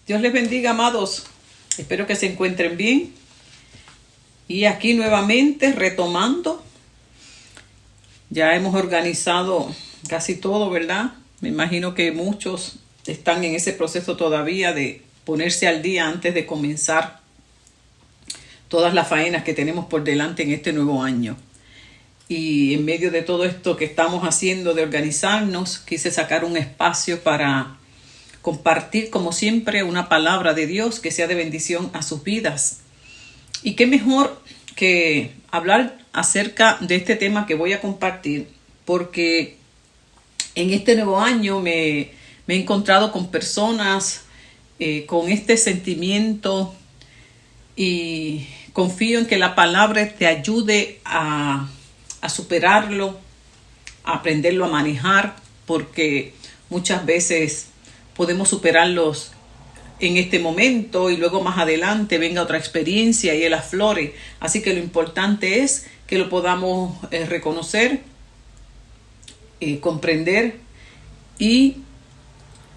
Dios les bendiga, amados. Espero que se encuentren bien. Y aquí nuevamente retomando. Ya hemos organizado casi todo, ¿verdad? Me imagino que muchos están en ese proceso todavía de ponerse al día antes de comenzar todas las faenas que tenemos por delante en este nuevo año. Y en medio de todo esto que estamos haciendo de organizarnos, quise sacar un espacio para compartir, como siempre, una palabra de Dios que sea de bendición a sus vidas. Y qué mejor que hablar acerca de este tema que voy a compartir, porque en este nuevo año me he encontrado con personas con este sentimiento, y confío en que la palabra te ayude a superarlo, a aprenderlo a manejar, porque muchas veces podemos superarlos en este momento y luego más adelante venga otra experiencia y él aflore. Así que lo importante es que lo podamos reconocer, comprender y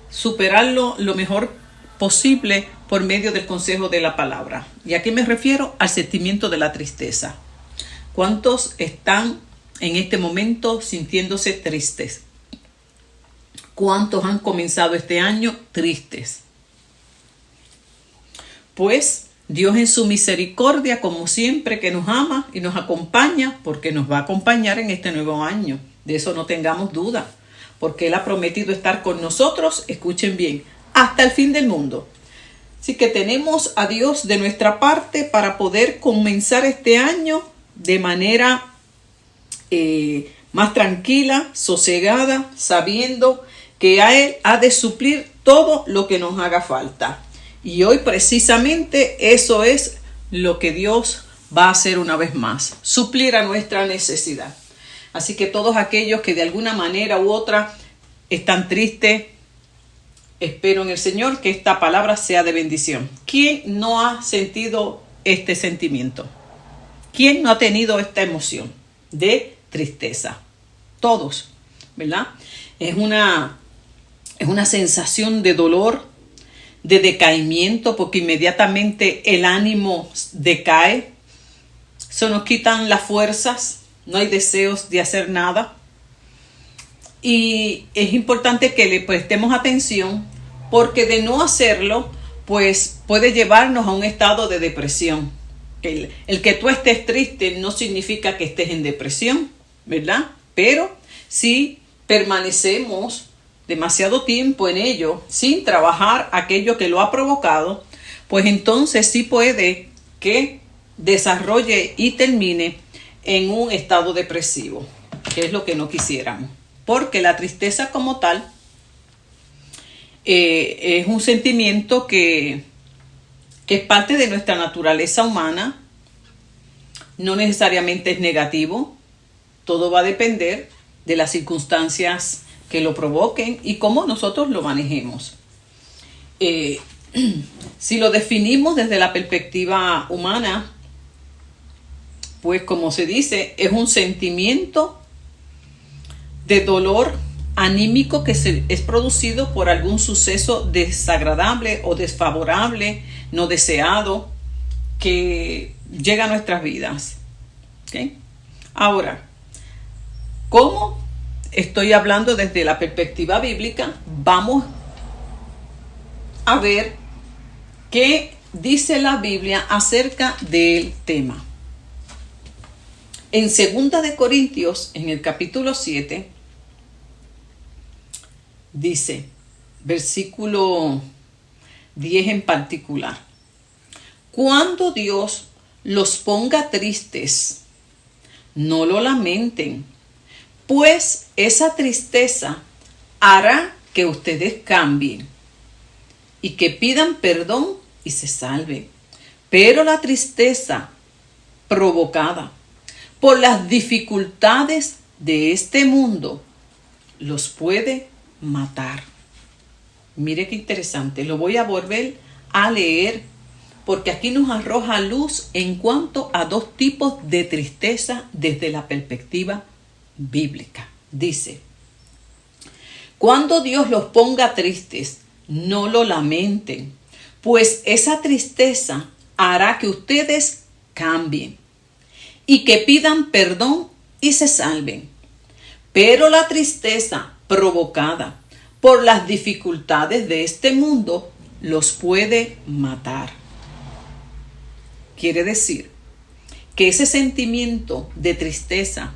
superarlo lo mejor posible por medio del consejo de la palabra. ¿Y a qué me refiero? Al sentimiento de la tristeza. ¿Cuántos están en este momento sintiéndose tristes? ¿Cuántos han comenzado este año tristes? Pues Dios en su misericordia, como siempre, que nos ama y nos acompaña, porque nos va a acompañar en este nuevo año. De eso no tengamos duda, porque Él ha prometido estar con nosotros, escuchen bien, hasta el fin del mundo. Así que tenemos a Dios de nuestra parte para poder comenzar este año de manera más tranquila, sosegada, sabiendo que a Él ha de suplir todo lo que nos haga falta. Y hoy precisamente eso es lo que Dios va a hacer una vez más, suplir a nuestra necesidad. Así que todos aquellos que de alguna manera u otra están tristes, espero en el Señor que esta palabra sea de bendición. ¿Quién no ha sentido este sentimiento? ¿Quién no ha tenido esta emoción de tristeza? Todos, ¿verdad? Es una sensación de dolor, de decaimiento, porque inmediatamente el ánimo decae, se nos quitan las fuerzas, no hay deseos de hacer nada. Y es importante que le prestemos atención, porque de no hacerlo, pues puede llevarnos a un estado de depresión. El que tú estés triste no significa que estés en depresión, ¿verdad? Pero si permanecemos demasiado tiempo en ello, sin trabajar aquello que lo ha provocado, pues entonces sí puede que desarrolle y termine en un estado depresivo, que es lo que no quisiéramos. Porque la tristeza como tal es un sentimiento que es parte de nuestra naturaleza humana, no necesariamente es negativo, todo va a depender de las circunstancias que lo provoquen y cómo nosotros lo manejemos. Si lo definimos desde la perspectiva humana, pues como se dice, es un sentimiento de dolor anímico que es producido por algún suceso desagradable o desfavorable, no deseado, que llega a nuestras vidas. ¿Okay? Ahora, ¿cómo estoy hablando desde la perspectiva bíblica? Vamos a ver qué dice la Biblia acerca del tema. En 2 de Corintios, en el capítulo 7, dice, versículo 10 en particular: cuando Dios los ponga tristes, no lo lamenten, pues esa tristeza hará que ustedes cambien y que pidan perdón y se salven. Pero la tristeza provocada por las dificultades de este mundo los puede matar. Mire qué interesante, lo voy a volver a leer porque aquí nos arroja luz en cuanto a dos tipos de tristeza desde la perspectiva bíblica. Dice: cuando Dios los ponga tristes, no lo lamenten, pues esa tristeza hará que ustedes cambien y que pidan perdón y se salven. Pero la tristeza provocada por las dificultades de este mundo los puede matar. Quiere decir que ese sentimiento de tristeza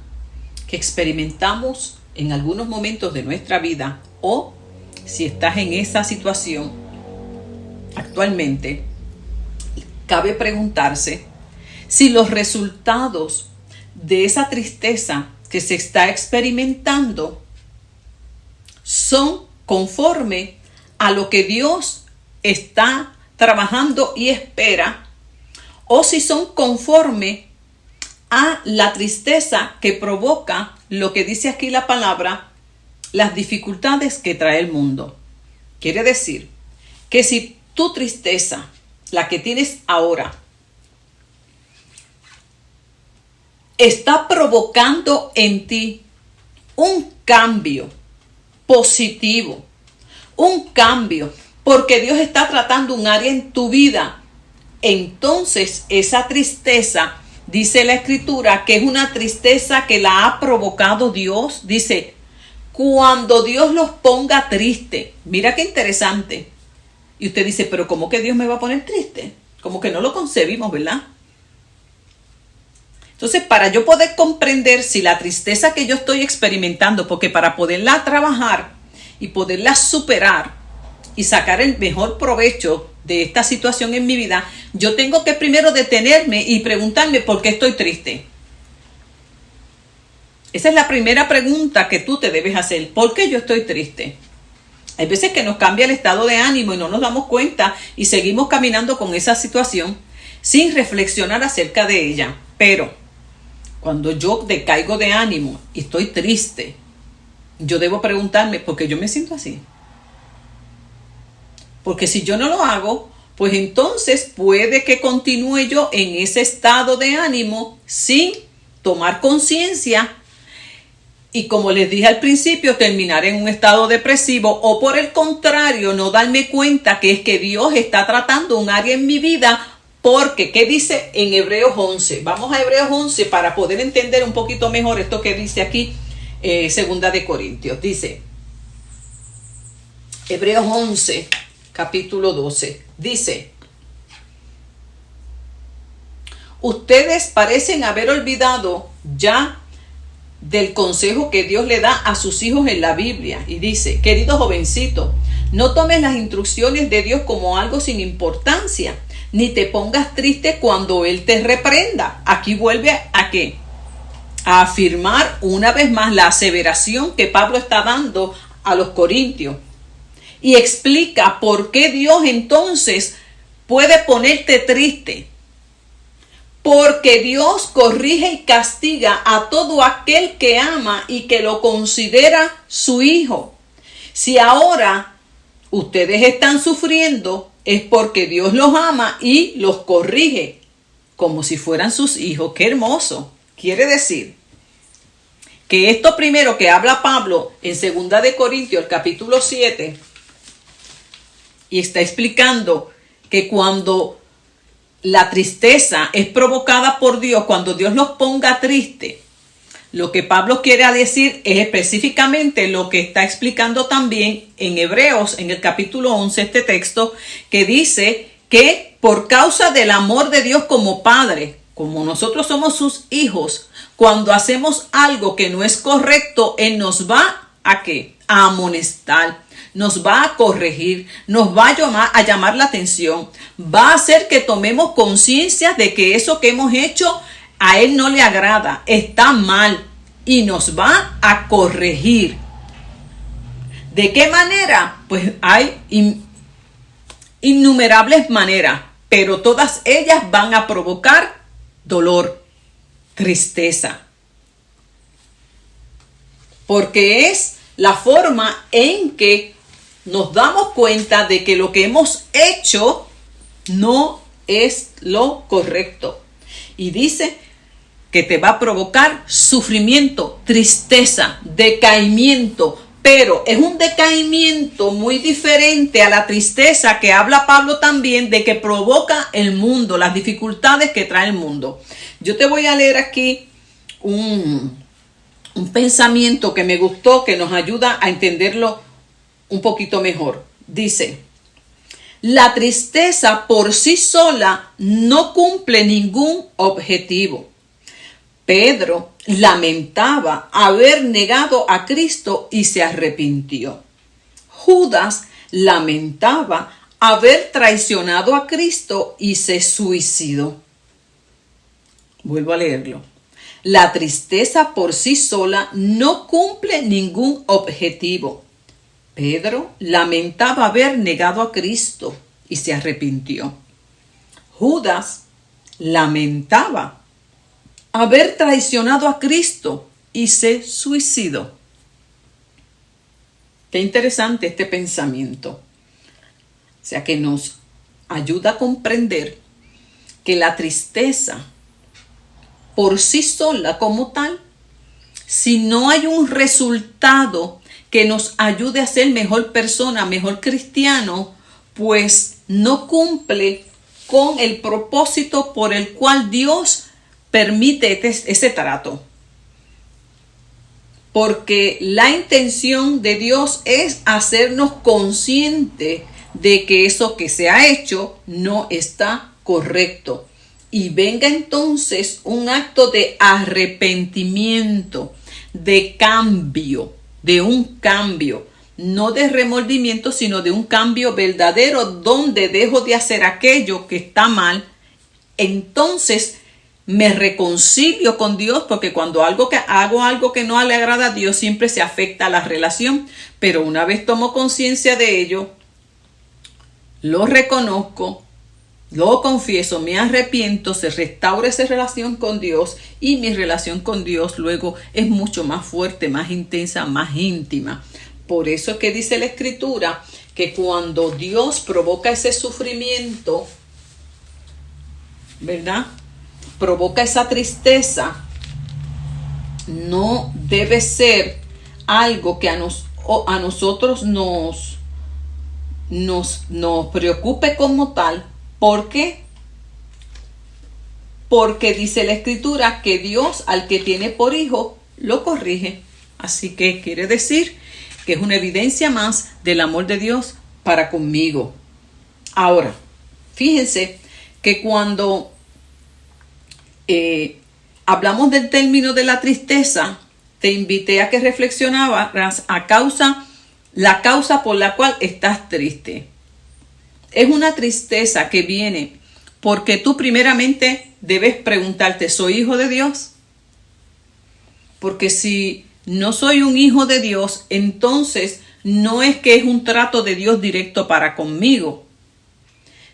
que experimentamos en algunos momentos de nuestra vida, o si estás en esa situación actualmente, cabe preguntarse si los resultados de esa tristeza que se está experimentando son conforme a lo que Dios está trabajando y espera, o si son conforme a la tristeza que provoca lo que dice aquí la palabra, las dificultades que trae el mundo. Quiere decir que si tu tristeza, la que tienes ahora, está provocando en ti un cambio positivo, un cambio, porque Dios está tratando un área en tu vida, entonces esa tristeza, dice la Escritura, que es una tristeza que la ha provocado Dios. Dice, cuando Dios los ponga triste. Mira qué interesante. Y usted dice, pero ¿cómo que Dios me va a poner triste? Como que no lo concebimos, ¿verdad? Entonces, para yo poder comprender si la tristeza que yo estoy experimentando, porque para poderla trabajar y poderla superar y sacar el mejor provecho de esta situación en mi vida, yo tengo que primero detenerme y preguntarme por qué estoy triste. Esa es la primera pregunta que tú te debes hacer. ¿Por qué yo estoy triste? Hay veces que nos cambia el estado de ánimo y no nos damos cuenta y seguimos caminando con esa situación sin reflexionar acerca de ella. Pero cuando yo decaigo de ánimo y estoy triste, yo debo preguntarme por qué yo me siento así. Porque si yo no lo hago, pues entonces puede que continúe yo en ese estado de ánimo sin tomar conciencia y, como les dije al principio, terminar en un estado depresivo, o por el contrario, no darme cuenta que es que Dios está tratando un área en mi vida. Porque, ¿qué dice en Hebreos 11? Vamos a Hebreos 11 para poder entender un poquito mejor esto que dice aquí, Segunda de Corintios. Dice, Hebreos 11, capítulo 12, dice, ustedes parecen haber olvidado ya del consejo que Dios le da a sus hijos en la Biblia. Y dice, querido jovencito, no tomes las instrucciones de Dios como algo sin importancia, ni te pongas triste cuando Él te reprenda. Aquí vuelve a ¿qué? A afirmar una vez más la aseveración que Pablo está dando a los corintios. Y explica por qué Dios entonces puede ponerte triste. Porque Dios corrige y castiga a todo aquel que ama y que lo considera su hijo. Si ahora ustedes están sufriendo, es porque Dios los ama y los corrige como si fueran sus hijos. ¡Qué hermoso! Quiere decir que esto primero que habla Pablo en 2 de Corintios, el capítulo 7, y está explicando que cuando la tristeza es provocada por Dios, cuando Dios los ponga triste, lo que Pablo quiere decir es específicamente lo que está explicando también en Hebreos, en el capítulo 11, este texto, que dice que por causa del amor de Dios como Padre, como nosotros somos sus hijos, cuando hacemos algo que no es correcto, Él nos va ¿a qué? A amonestar, nos va a corregir, nos va a llamar la atención, va a hacer que tomemos conciencia de que eso que hemos hecho a Él no le agrada, está mal, y nos va a corregir. ¿De qué manera? Pues hay innumerables maneras, pero todas ellas van a provocar dolor, tristeza. Porque es la forma en que nos damos cuenta de que lo que hemos hecho no es lo correcto. Y dice que te va a provocar sufrimiento, tristeza, decaimiento, Pero es un decaimiento muy diferente a la tristeza que habla Pablo también de que provoca el mundo, las dificultades que trae el mundo. Yo te voy a leer aquí un pensamiento que me gustó, que nos ayuda a entenderlo un poquito mejor. Dice: la tristeza por sí sola no cumple ningún objetivo. Pedro lamentaba haber negado a Cristo y se arrepintió. Judas lamentaba haber traicionado a Cristo y se suicidó. Vuelvo a leerlo. La tristeza por sí sola no cumple ningún objetivo. Pedro lamentaba haber negado a Cristo y se arrepintió. Judas lamentaba haber traicionado a Cristo y se suicidó. Qué interesante este pensamiento. O sea, que nos ayuda a comprender que la tristeza por sí sola como tal, si no hay un resultado que nos ayude a ser mejor persona, mejor cristiano, pues no cumple con el propósito por el cual Dios permite ese trato. Porque la intención de Dios es hacernos conscientes de que eso que se ha hecho no está correcto. Y venga entonces un acto de arrepentimiento, de cambio, de un cambio, no de remordimiento, sino de un cambio verdadero donde dejo de hacer aquello que está mal. Entonces me reconcilio con Dios, porque cuando hago algo que no le agrada a Dios, siempre se afecta a la relación. Pero una vez tomo conciencia de ello, lo reconozco, lo confieso, me arrepiento, se restaura esa relación con Dios y mi relación con Dios luego es mucho más fuerte, más intensa, más íntima. Por eso es que dice la Escritura que cuando Dios provoca ese sufrimiento, ¿verdad?, provoca esa tristeza, no debe ser algo que a nosotros nos preocupe como tal. ¿Por qué? Porque dice la Escritura que Dios al que tiene por hijo lo corrige. Así que quiere decir que es una evidencia más del amor de Dios para conmigo. Ahora, fíjense que cuando hablamos del término de la tristeza, te invité a que reflexionaras la causa por la cual estás triste. Es una tristeza que viene porque tú primeramente debes preguntarte, ¿soy hijo de Dios? Porque si no soy un hijo de Dios, entonces no es que es un trato de Dios directo para conmigo,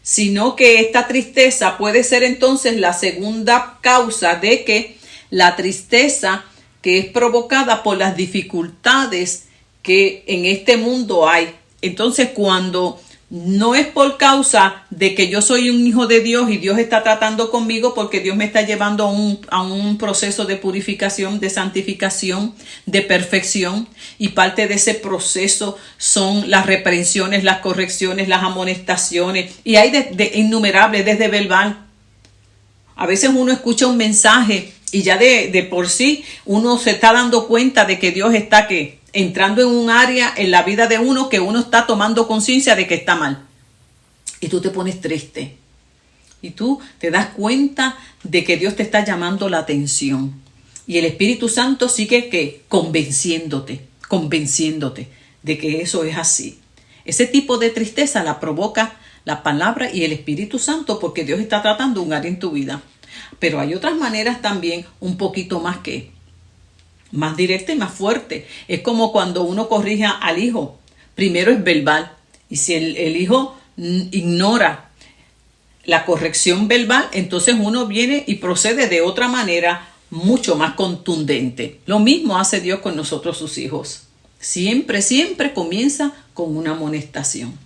sino que esta tristeza puede ser entonces la segunda causa de que la tristeza que es provocada por las dificultades que en este mundo hay. Entonces, cuando no es por causa de que yo soy un hijo de Dios y Dios está tratando conmigo, porque Dios me está llevando a un proceso de purificación, de santificación, de perfección, y parte de ese proceso son las reprensiones, las correcciones, las amonestaciones, y hay de innumerables, desde verbal. A veces uno escucha un mensaje y ya de por sí uno se está dando cuenta de que Dios está entrando en un área en la vida de uno que uno está tomando conciencia de que está mal. Y tú te pones triste. Y tú te das cuenta de que Dios te está llamando la atención. Y el Espíritu Santo sigue convenciéndote de que eso es así. Ese tipo de tristeza la provoca la palabra y el Espíritu Santo, porque Dios está tratando un área en tu vida. Pero hay otras maneras también un poquito más directa y más fuerte. Es como cuando uno corrige al hijo. Primero es verbal. Y si el hijo ignora la corrección verbal, entonces uno viene y procede de otra manera mucho más contundente. Lo mismo hace Dios con nosotros, sus hijos. Siempre comienza con una amonestación,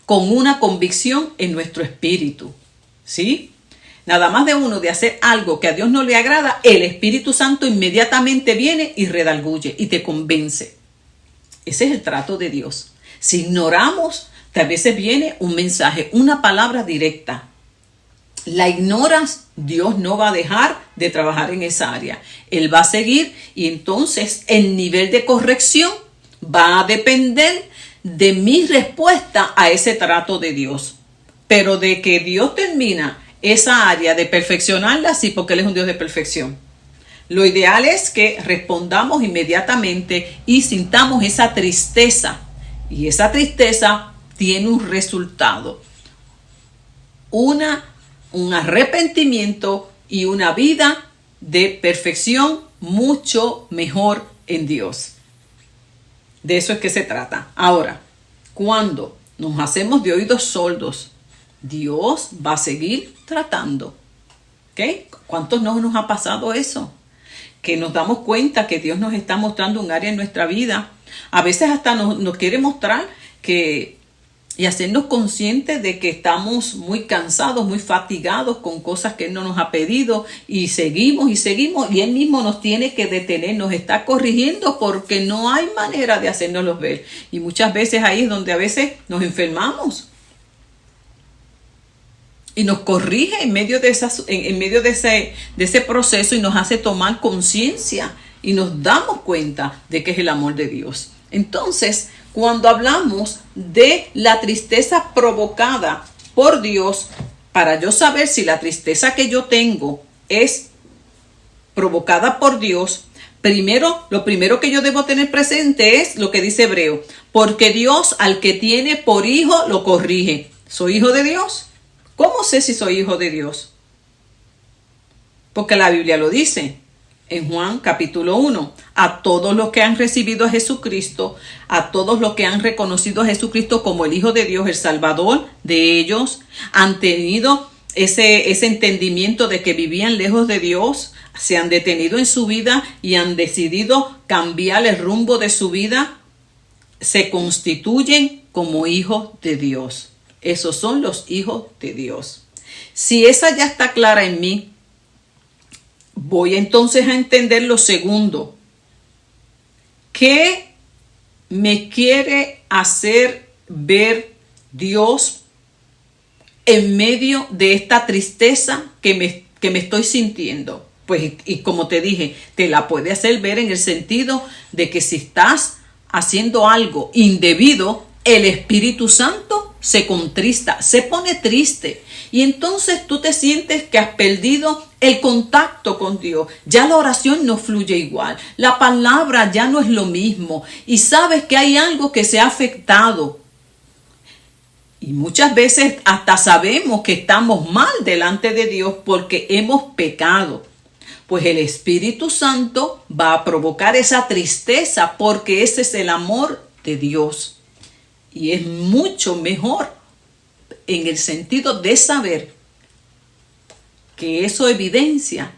con una convicción en nuestro espíritu. ¿Sí? Nada más de uno de hacer algo que a Dios no le agrada, el Espíritu Santo inmediatamente viene y redarguye y te convence. Ese es el trato de Dios. Si ignoramos, a veces viene un mensaje, una palabra directa. La ignoras, Dios no va a dejar de trabajar en esa área. Él va a seguir y entonces el nivel de corrección va a depender de mi respuesta a ese trato de Dios. Pero de que Dios termina esa área de perfeccionarla, sí, porque Él es un Dios de perfección. Lo ideal es que respondamos inmediatamente y sintamos esa tristeza. Y esa tristeza tiene un resultado. Un arrepentimiento y una vida de perfección mucho mejor en Dios. De eso es que se trata. Ahora, cuando nos hacemos de oídos sordos, Dios va a seguir tratando. ¿Ok? ¿Cuántos no nos ha pasado eso? Que nos damos cuenta que Dios nos está mostrando un área en nuestra vida. A veces hasta nos quiere mostrar y hacernos conscientes de que estamos muy cansados, muy fatigados con cosas que Él no nos ha pedido y seguimos y Él mismo nos tiene que detener, nos está corrigiendo porque no hay manera de hacernoslos ver. Y muchas veces ahí es donde a veces nos enfermamos. Y nos corrige en medio de ese proceso y nos hace tomar conciencia y nos damos cuenta de que es el amor de Dios. Entonces, cuando hablamos de la tristeza provocada por Dios, para yo saber si la tristeza que yo tengo es provocada por Dios, lo primero que yo debo tener presente es lo que dice Hebreo, porque Dios al que tiene por hijo lo corrige. ¿Soy hijo de Dios? ¿Cómo sé si soy hijo de Dios? Porque la Biblia lo dice en Juan capítulo 1. A todos los que han recibido a Jesucristo, a todos los que han reconocido a Jesucristo como el Hijo de Dios, el Salvador de ellos, han tenido ese entendimiento de que vivían lejos de Dios, se han detenido en su vida y han decidido cambiar el rumbo de su vida, se constituyen como hijos de Dios. Esos son los hijos de Dios. Si esa ya está clara en mí, voy entonces a entender lo segundo. ¿Qué me quiere hacer ver Dios en medio de esta tristeza que me estoy sintiendo? Pues, y como te dije, te la puede hacer ver en el sentido de que si estás haciendo algo indebido, el Espíritu Santo se contrista, se pone triste. Y entonces tú te sientes que has perdido el contacto con Dios. Ya la oración no fluye igual. La palabra ya no es lo mismo. Y sabes que hay algo que se ha afectado. Y muchas veces hasta sabemos que estamos mal delante de Dios porque hemos pecado. Pues el Espíritu Santo va a provocar esa tristeza porque ese es el amor de Dios. Y es mucho mejor en el sentido de saber que eso evidencia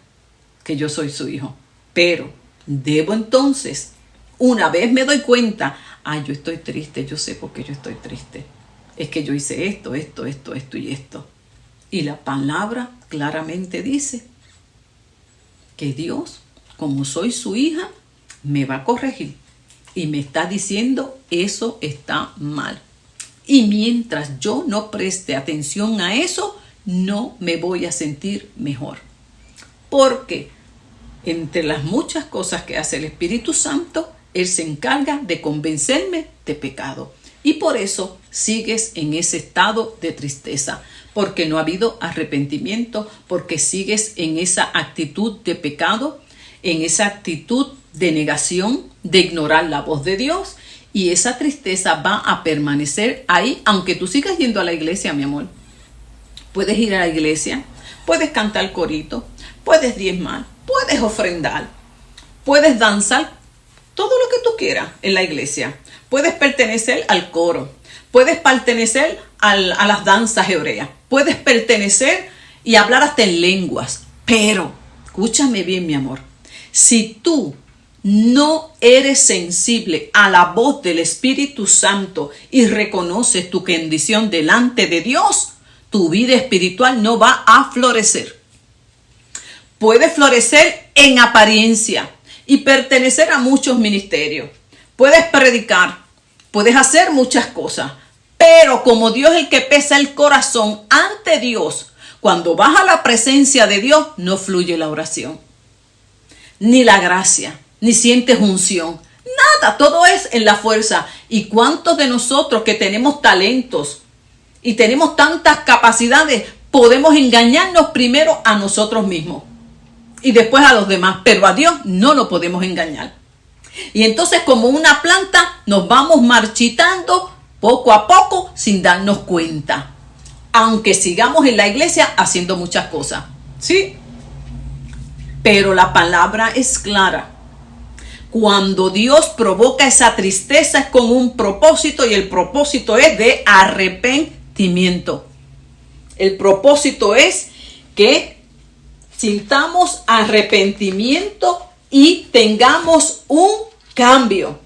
que yo soy su hijo. Pero debo entonces, una vez me doy cuenta, yo estoy triste, yo sé por qué yo estoy triste. Es que yo hice esto y esto. Y la palabra claramente dice que Dios, como soy su hija, me va a corregir. Y me está diciendo, eso está mal. Y mientras yo no preste atención a eso, no me voy a sentir mejor. Porque entre las muchas cosas que hace el Espíritu Santo, Él se encarga de convencerme de pecado. Y por eso sigues en ese estado de tristeza. Porque no ha habido arrepentimiento, porque sigues en esa actitud de pecado, en esa actitud de negación, de ignorar la voz de Dios, y esa tristeza va a permanecer ahí, aunque tú sigas yendo a la iglesia, mi amor. Puedes ir a la iglesia, puedes cantar corito, puedes diezmar, puedes ofrendar, puedes danzar, todo lo que tú quieras en la iglesia. Puedes pertenecer al coro, puedes pertenecer a las danzas hebreas, puedes pertenecer y hablar hasta en lenguas, pero, escúchame bien, mi amor, si tú no eres sensible a la voz del Espíritu Santo y reconoces tu condición delante de Dios, tu vida espiritual no va a florecer. Puede florecer en apariencia y pertenecer a muchos ministerios. puedes predicar, puedes hacer muchas cosas, pero como Dios es el que pesa el corazón ante Dios, cuando vas a la presencia de Dios, no fluye la oración, ni la gracia, ni sientes unción. Nada, todo es en la fuerza. ¿Y cuántos de nosotros que tenemos talentos y tenemos tantas capacidades, podemos engañarnos primero a nosotros mismos y después a los demás? Pero a Dios no lo podemos engañar. Y entonces, como una planta, nos vamos marchitando poco a poco sin darnos cuenta, aunque sigamos en la iglesia haciendo muchas cosas, ¿sí? Pero la palabra es clara. Cuando Dios provoca esa tristeza es con un propósito, y el propósito es de arrepentimiento. El propósito es que sintamos arrepentimiento y tengamos un cambio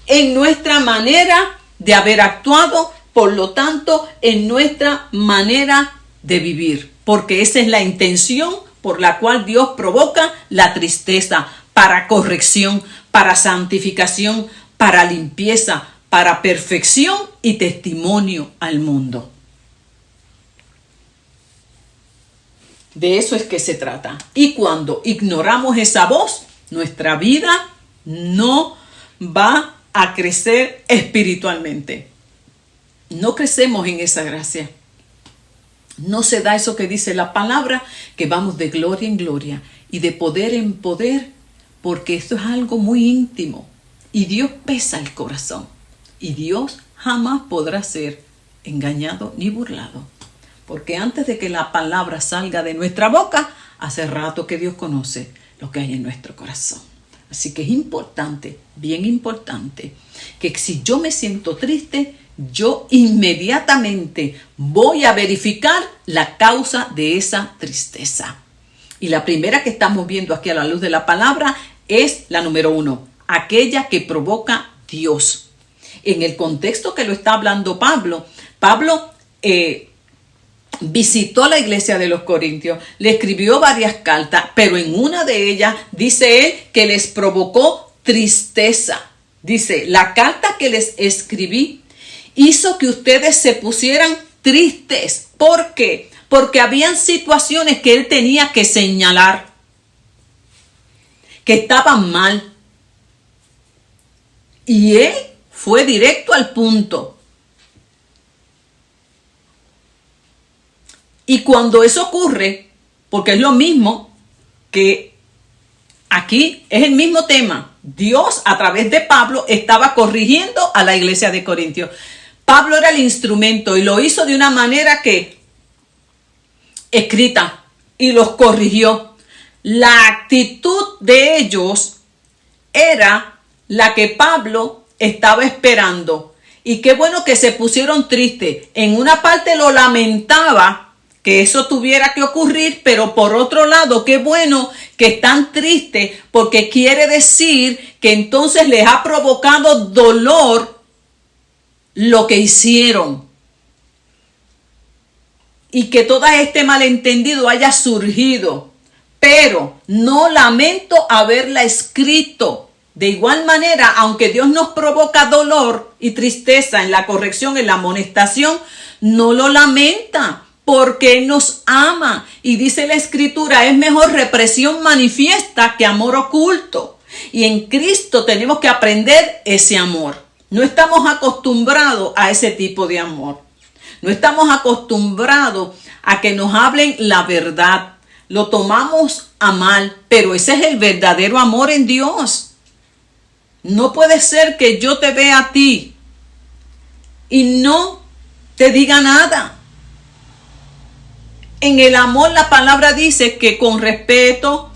en nuestra manera de haber actuado, por lo tanto, en nuestra manera de vivir, porque esa es la intención por la cual Dios provoca la tristeza, para corrección, para santificación, para limpieza, para perfección y testimonio al mundo. De eso es que se trata. Y cuando ignoramos esa voz, nuestra vida no va a crecer espiritualmente. No crecemos en esa gracia. No se da eso que dice la palabra, que vamos de gloria en gloria y de poder en poder, porque esto es algo muy íntimo. Y Dios pesa el corazón. Y Dios jamás podrá ser engañado ni burlado. Porque antes de que la palabra salga de nuestra boca, hace rato que Dios conoce lo que hay en nuestro corazón. Así que es importante, bien importante, que si yo me siento triste, yo inmediatamente voy a verificar la causa de esa tristeza. Y la primera que estamos viendo aquí a la luz de la palabra es la número 1, aquella que provoca Dios. En el contexto que lo está hablando Pablo visitó la iglesia de los Corintios, le escribió varias cartas, pero en una de ellas dice él que les provocó tristeza. Dice, la carta que les escribí hizo que ustedes se pusieran tristes. ¿Por qué? Porque habían situaciones que él tenía que señalar, que estaban mal. Y él fue directo al punto. Y cuando eso ocurre, porque es lo mismo que aquí, es el mismo tema. Dios a través de Pablo estaba corrigiendo a la iglesia de Corintios. Pablo era el instrumento y lo hizo de una manera que escrita y los corrigió. La actitud de ellos era la que Pablo estaba esperando. Y qué bueno que se pusieron tristes. En una parte lo lamentaba que eso tuviera que ocurrir, pero por otro lado, qué bueno que están tristes, porque quiere decir que entonces les ha provocado dolor lo que hicieron. Y que todo este malentendido haya surgido. Pero no lamento haberla escrito. De igual manera, aunque Dios nos provoca dolor y tristeza en la corrección, en la amonestación, no lo lamenta, porque Él nos ama. Y dice la Escritura, es mejor represión manifiesta que amor oculto. Y en Cristo tenemos que aprender ese amor. No estamos acostumbrados a ese tipo de amor. No estamos acostumbrados a que nos hablen la verdad. Lo tomamos a mal, pero ese es el verdadero amor en Dios. No puede ser que yo te vea a ti y no te diga nada. En el amor la palabra dice que con respeto,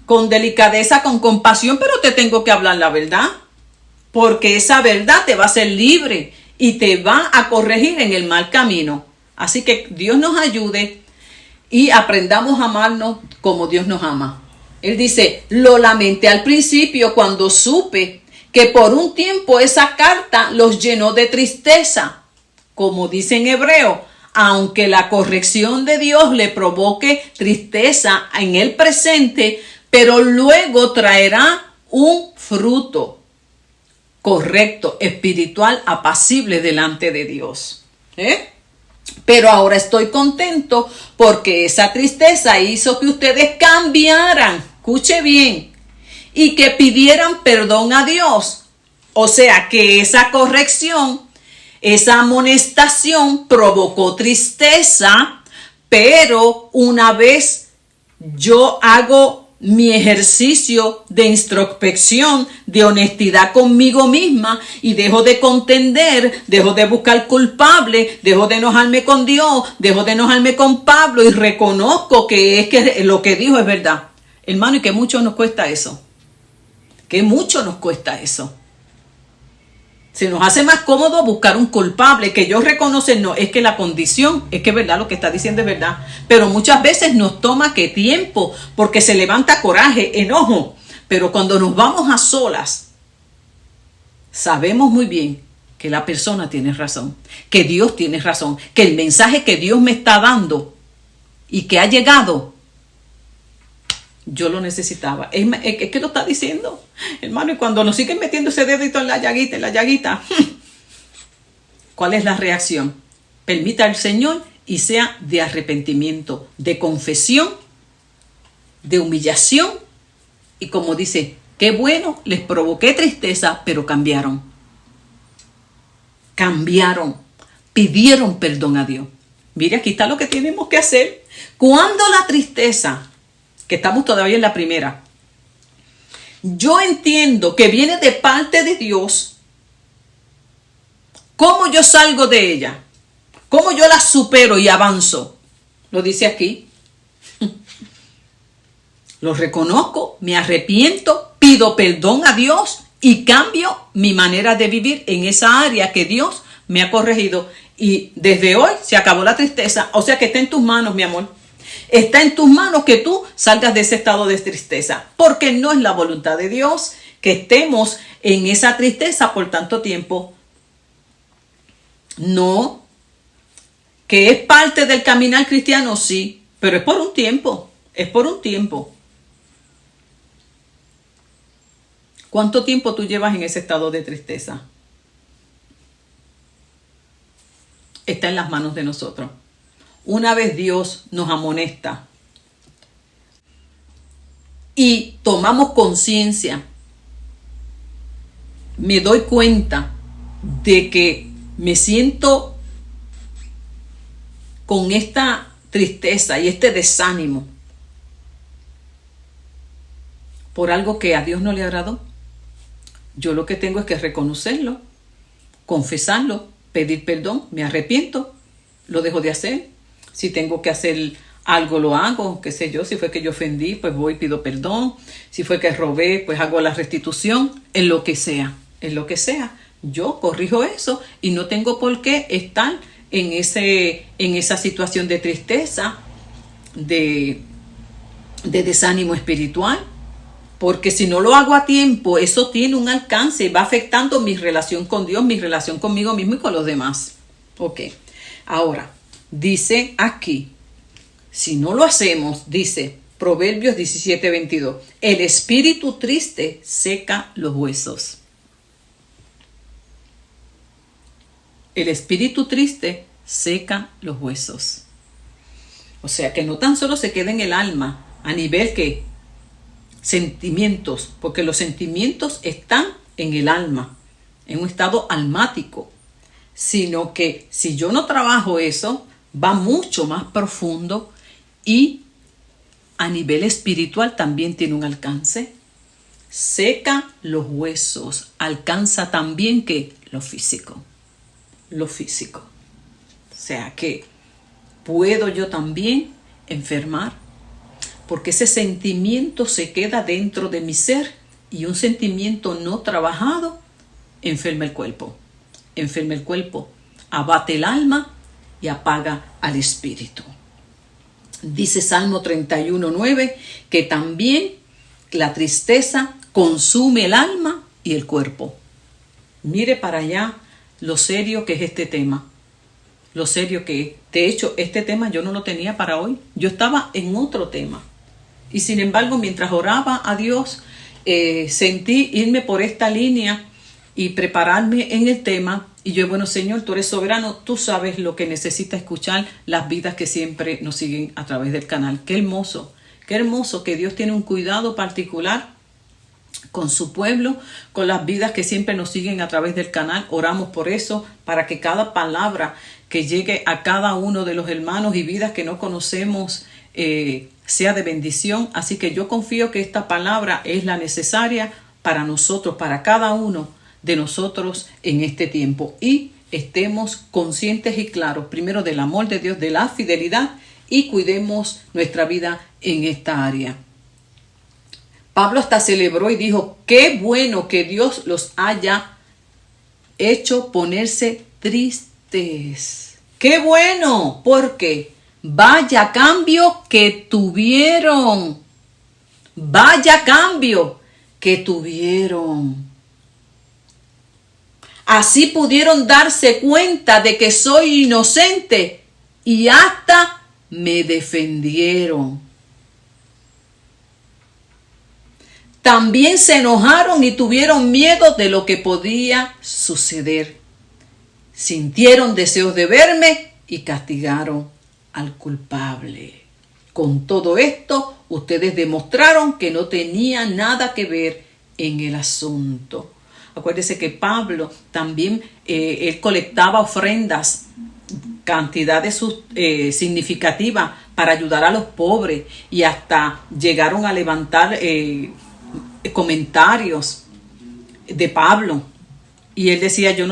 con delicadeza, con compasión, pero te tengo que hablar la verdad. Porque esa verdad te va a hacer libre y te va a corregir en el mal camino. Así que Dios nos ayude y aprendamos a amarnos como Dios nos ama. Él dice, lo lamenté al principio cuando supe que por un tiempo esa carta los llenó de tristeza. Como dice en hebreo, aunque la corrección de Dios le provoque tristeza en el presente, pero luego traerá un fruto correcto, espiritual, apacible delante de Dios. Pero ahora estoy contento porque esa tristeza hizo que ustedes cambiaran, escuche bien, y que pidieran perdón a Dios. O sea que esa corrección, esa amonestación provocó tristeza, pero una vez yo hago mi ejercicio de introspección, de honestidad conmigo misma y dejo de contender, dejo de buscar culpable, dejo de enojarme con Dios, dejo de enojarme con Pablo y reconozco que es que lo que dijo es verdad. Hermano, y que mucho nos cuesta eso. Que mucho nos cuesta eso. Se nos hace más cómodo buscar un culpable, que yo reconocer, no, es que la condición, es que es verdad, lo que está diciendo es verdad. Pero muchas veces nos toma que tiempo, porque se levanta coraje, enojo. Pero cuando nos vamos a solas, sabemos muy bien que la persona tiene razón, que Dios tiene razón, que el mensaje que Dios me está dando y que ha llegado, yo lo necesitaba. Es que lo está diciendo, hermano, y cuando nos siguen metiendo ese dedito en la llaguita, ¿cuál es la reacción? Permita al Señor y sea de arrepentimiento, de confesión, de humillación, y como dice, qué bueno, les provoqué tristeza, pero cambiaron, pidieron perdón a Dios. Mire, aquí está lo que tenemos que hacer. Cuando la tristeza, que estamos todavía en la primera, yo entiendo que viene de parte de Dios, ¿cómo yo salgo de ella? ¿Cómo yo la supero y avanzo? Lo dice aquí. Lo reconozco, me arrepiento, pido perdón a Dios y cambio mi manera de vivir en esa área que Dios me ha corregido. Y desde hoy se acabó la tristeza. O sea que está en tus manos, mi amor. Está en tus manos que tú salgas de ese estado de tristeza, porque no es la voluntad de Dios que estemos en esa tristeza por tanto tiempo. No, que es parte del caminar cristiano, sí, pero es por un tiempo, ¿Cuánto tiempo tú llevas en ese estado de tristeza? Está en las manos de nosotros. Una vez Dios nos amonesta y tomamos conciencia, me doy cuenta de que me siento con esta tristeza y este desánimo por algo que a Dios no le agradó. Yo lo que tengo es que reconocerlo, confesarlo, pedir perdón, me arrepiento, lo dejo de hacer. Si tengo que hacer algo, lo hago, qué sé yo, si fue que yo ofendí, pues voy y pido perdón. Si fue que robé, pues hago la restitución, en lo que sea. Yo corrijo eso y no tengo por qué estar en esa situación de tristeza, de desánimo espiritual. Porque si no lo hago a tiempo, eso tiene un alcance y va afectando mi relación con Dios, mi relación conmigo mismo y con los demás. Ok, ahora, dice aquí, si no lo hacemos, dice Proverbios 17:22, el espíritu triste seca los huesos. El espíritu triste seca los huesos. O sea que no tan solo se queda en el alma, a nivel que sentimientos, porque los sentimientos están en el alma, en un estado almático, sino que si yo no trabajo eso, va mucho más profundo y a nivel espiritual también tiene un alcance. Seca los huesos, alcanza también que lo físico. O sea que puedo yo también enfermar, porque ese sentimiento se queda dentro de mi ser y un sentimiento no trabajado enferma el cuerpo, abate el alma y apaga al espíritu. Dice Salmo 31:9 que también la tristeza consume el alma y el cuerpo. Mire para allá lo serio que es este tema. Lo serio que es. De hecho, este tema yo no lo tenía para hoy. Yo estaba en otro tema. Y sin embargo, mientras oraba a Dios sentí irme por esta línea y prepararme en el tema. Y yo, bueno, Señor, tú eres soberano, tú sabes lo que necesita escuchar las vidas que siempre nos siguen a través del canal. Qué hermoso que Dios tiene un cuidado particular con su pueblo, con las vidas que siempre nos siguen a través del canal. Oramos por eso, para que cada palabra que llegue a cada uno de los hermanos y vidas que no conocemos sea de bendición. Así que yo confío que esta palabra es la necesaria para nosotros, para cada uno de nosotros en este tiempo. Y estemos conscientes y claros, primero del amor de Dios, de la fidelidad, y cuidemos nuestra vida en esta área. Pablo hasta celebró y dijo, qué bueno que Dios los haya hecho ponerse tristes. Qué bueno, porque vaya cambio que tuvieron. Vaya cambio que tuvieron. Así pudieron darse cuenta de que soy inocente y hasta me defendieron. También se enojaron y tuvieron miedo de lo que podía suceder. Sintieron deseos de verme y castigaron al culpable. Con todo esto, ustedes demostraron que no tenía nada que ver en el asunto. Acuérdense que Pablo también, él colectaba ofrendas, cantidades significativas para ayudar a los pobres, y hasta llegaron a levantar comentarios de Pablo. Y él decía, yo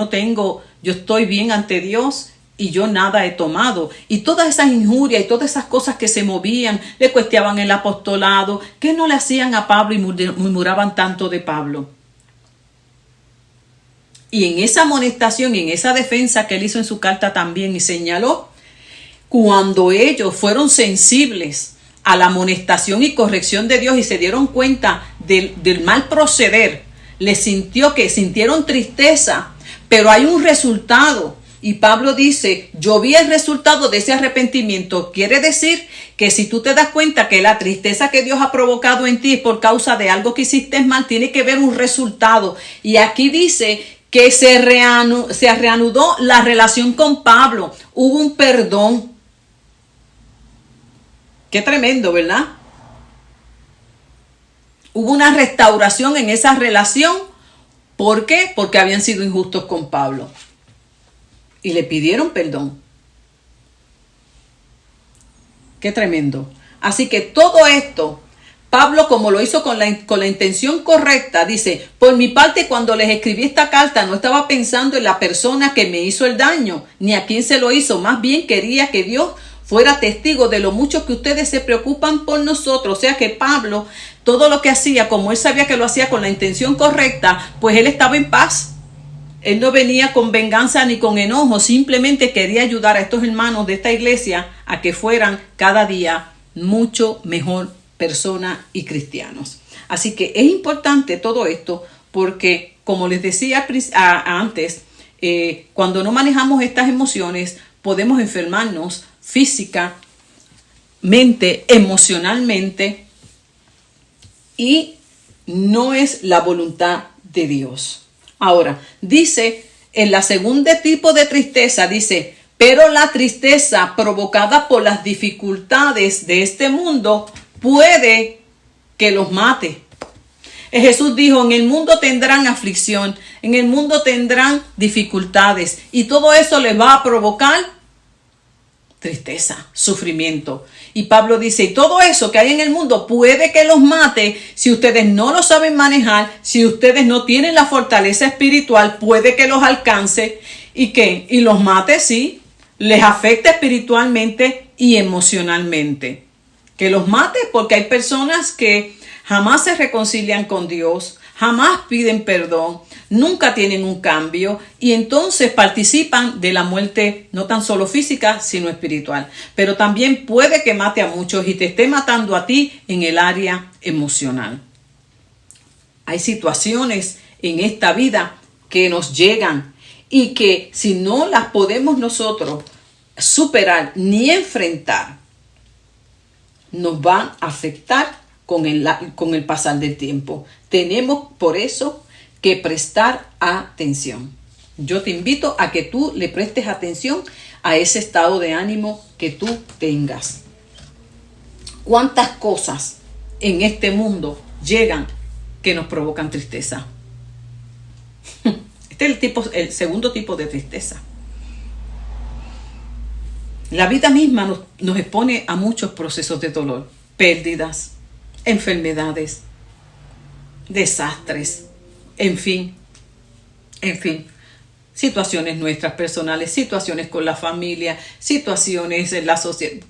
estoy bien ante Dios y yo nada he tomado. Y todas esas injurias y todas esas cosas que se movían, le cuestionaban el apostolado, que no le hacían a Pablo y murmuraban tanto de Pablo. Y en esa amonestación y en esa defensa que él hizo en su carta también, y señaló, cuando ellos fueron sensibles a la amonestación y corrección de Dios y se dieron cuenta del mal proceder, sintieron tristeza, pero hay un resultado. Y Pablo dice, yo vi el resultado de ese arrepentimiento. Quiere decir que si tú te das cuenta que la tristeza que Dios ha provocado en ti es por causa de algo que hiciste mal, tiene que ver un resultado. Y aquí dice que se reanudó la relación con Pablo. Hubo un perdón. Qué tremendo, ¿verdad? Hubo una restauración en esa relación. ¿Por qué? Porque habían sido injustos con Pablo. Y le pidieron perdón. Qué tremendo. Así que todo esto, Pablo, como lo hizo con la intención correcta, dice, por mi parte, cuando les escribí esta carta, no estaba pensando en la persona que me hizo el daño, ni a quién se lo hizo. Más bien quería que Dios fuera testigo de lo mucho que ustedes se preocupan por nosotros. O sea que Pablo, todo lo que hacía, como él sabía que lo hacía con la intención correcta, pues él estaba en paz. Él no venía con venganza ni con enojo, simplemente quería ayudar a estos hermanos de esta iglesia a que fueran cada día mucho mejor personas y cristianos. Así que es importante todo esto porque, como les decía antes, cuando no manejamos estas emociones, podemos enfermarnos físicamente, emocionalmente, y no es la voluntad de Dios. Ahora, dice, en la segunda tipo de tristeza, dice, pero la tristeza provocada por las dificultades de este mundo puede que los mate. Jesús dijo, en el mundo tendrán aflicción, en el mundo tendrán dificultades, y todo eso les va a provocar tristeza, sufrimiento. Y Pablo dice, y todo eso que hay en el mundo puede que los mate si ustedes no lo saben manejar, si ustedes no tienen la fortaleza espiritual, puede que los alcance y los mate, sí, les afecta espiritualmente y emocionalmente. Que los mate porque hay personas que jamás se reconcilian con Dios, jamás piden perdón, nunca tienen un cambio y entonces participan de la muerte no tan solo física, sino espiritual. Pero también puede que mate a muchos y te esté matando a ti en el área emocional. Hay situaciones en esta vida que nos llegan y que si no las podemos nosotros superar ni enfrentar, nos van a afectar con el pasar del tiempo. Tenemos por eso que prestar atención. Yo te invito a que tú le prestes atención a ese estado de ánimo que tú tengas. ¿Cuántas cosas en este mundo llegan que nos provocan tristeza? Este es el segundo tipo de tristeza. La vida misma nos expone a muchos procesos de dolor, pérdidas, enfermedades, desastres, en fin, situaciones nuestras personales, situaciones con la familia, situaciones en la sociedad.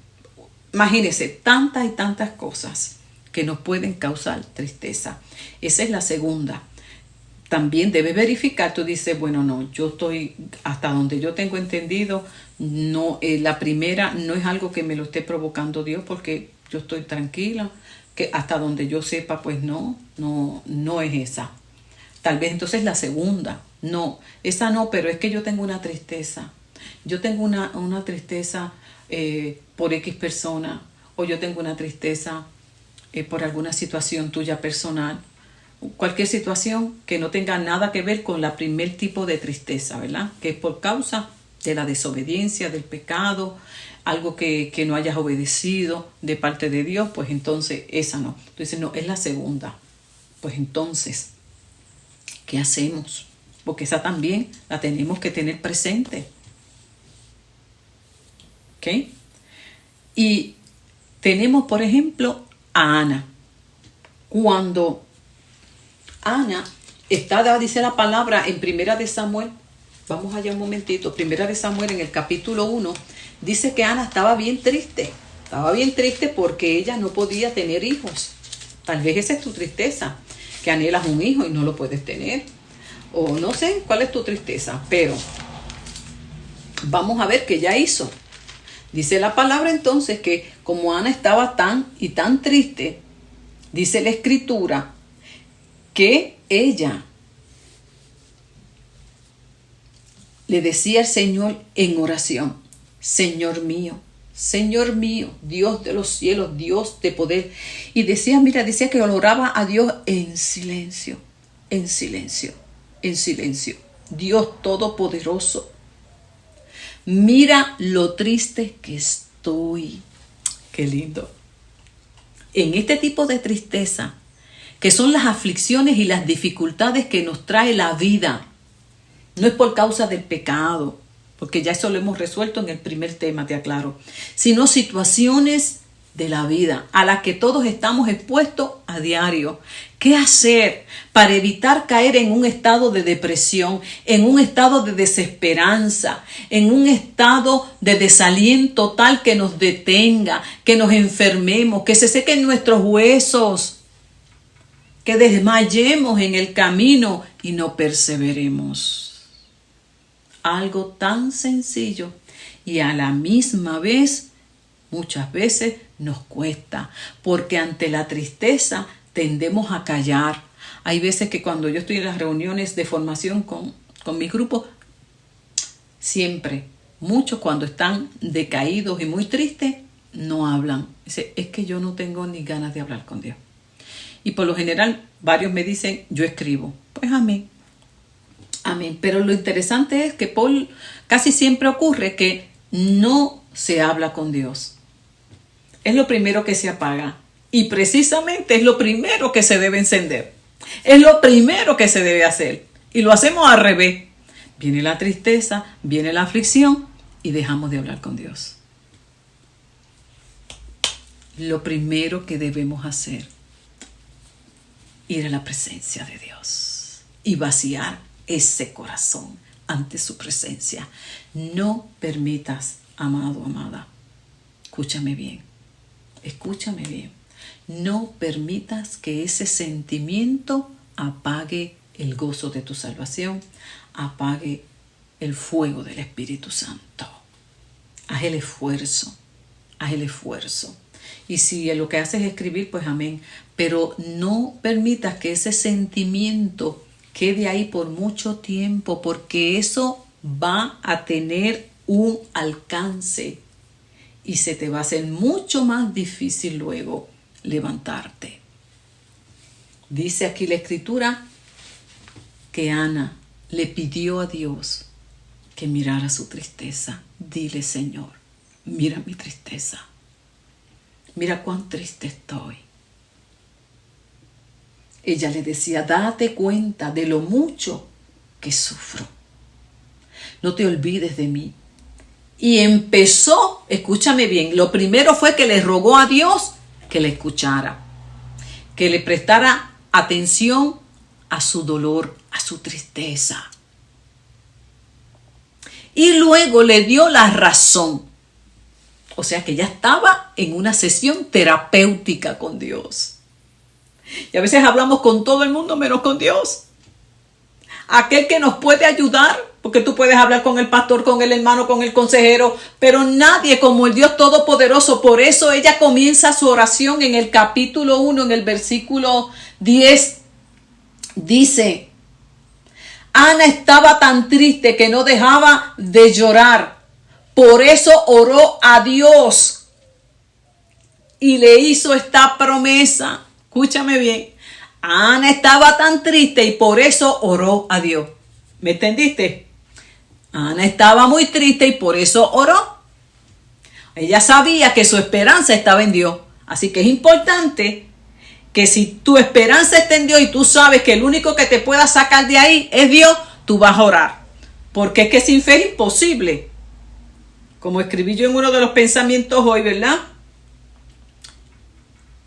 Imagínense, tantas y tantas cosas que nos pueden causar tristeza. Esa es la segunda. También debes verificar, tú dices, bueno, no, yo estoy, hasta donde yo tengo entendido, no, la primera no es algo que me lo esté provocando Dios, porque yo estoy tranquila, que hasta donde yo sepa, pues no es esa. Tal vez entonces la segunda, no, esa no, pero es que yo tengo una tristeza. Yo tengo una tristeza por X persona, o yo tengo una tristeza por alguna situación tuya personal. Cualquier situación que no tenga nada que ver con la primer tipo de tristeza, ¿verdad? Que es por causa de la desobediencia, del pecado, algo que no hayas obedecido de parte de Dios, pues entonces esa no. Tú dices, no, es la segunda. Pues entonces, ¿qué hacemos? Porque esa también la tenemos que tener presente. ¿Ok? Y tenemos, por ejemplo, a Ana. Cuando Ana dice la palabra en Primera de Samuel, vamos allá un momentito, Primera de Samuel en el capítulo 1, dice que Ana estaba bien triste porque ella no podía tener hijos. Tal vez esa es tu tristeza, que anhelas un hijo y no lo puedes tener, o no sé cuál es tu tristeza, pero vamos a ver qué ella hizo. Dice la palabra entonces que como Ana estaba tan y tan triste, dice la escritura, que ella le decía al Señor en oración, Señor mío, Dios de los cielos, Dios de poder. Y decía que oraba a Dios en silencio. Dios todopoderoso, mira lo triste que estoy. Qué lindo. En este tipo de tristeza, que son las aflicciones y las dificultades que nos trae la vida. No es por causa del pecado, porque ya eso lo hemos resuelto en el primer tema, te aclaro, sino situaciones de la vida a las que todos estamos expuestos a diario. ¿Qué hacer para evitar caer en un estado de depresión, en un estado de desesperanza, en un estado de desaliento tal que nos detenga, que nos enfermemos, que se sequen nuestros huesos, que desmayemos en el camino y no perseveremos? Algo tan sencillo y a la misma vez muchas veces nos cuesta, porque ante la tristeza tendemos a callar. Hay veces que cuando yo estoy en las reuniones de formación con mi grupo, siempre, muchos cuando están decaídos y muy tristes, no hablan. Dice, es que yo no tengo ni ganas de hablar con Dios. Y por lo general, varios me dicen, yo escribo. Pues amén. Pero lo interesante es que casi siempre ocurre que no se habla con Dios. Es lo primero que se apaga. Y precisamente es lo primero que se debe encender. Es lo primero que se debe hacer. Y lo hacemos al revés. Viene la tristeza, viene la aflicción y dejamos de hablar con Dios. Lo primero que debemos hacer, ir a la presencia de Dios y vaciar ese corazón ante su presencia. No permitas, amado, amada, escúchame bien, no permitas que ese sentimiento apague el gozo de tu salvación, apague el fuego del Espíritu Santo. Haz el esfuerzo. Y si lo que haces es escribir, pues amén. Pero no permitas que ese sentimiento quede ahí por mucho tiempo, porque eso va a tener un alcance y se te va a hacer mucho más difícil luego levantarte. Dice aquí la escritura que Ana le pidió a Dios que mirara su tristeza. Dile, Señor, mira mi tristeza. Mira cuán triste estoy. Ella le decía, date cuenta de lo mucho que sufro. No te olvides de mí. Y empezó, escúchame bien, lo primero fue que le rogó a Dios que le escuchara, que le prestara atención a su dolor, a su tristeza. Y luego le dio la razón. O sea que ya estaba en una sesión terapéutica con Dios. Y a veces hablamos con todo el mundo menos con Dios. Aquel que nos puede ayudar, porque tú puedes hablar con el pastor, con el hermano, con el consejero, pero nadie como el Dios Todopoderoso. Por eso ella comienza su oración en el capítulo 1, en el versículo 10. Dice, Ana estaba tan triste que no dejaba de llorar. Por eso oró a Dios y le hizo esta promesa. Escúchame bien. Ana estaba tan triste y por eso oró a Dios. ¿Me entendiste? Ana estaba muy triste y por eso oró. Ella sabía que su esperanza estaba en Dios. Así que es importante que si tu esperanza está en Dios y tú sabes que el único que te pueda sacar de ahí es Dios, tú vas a orar. Porque es que sin fe es imposible. Como escribí yo en uno de los pensamientos hoy, ¿verdad?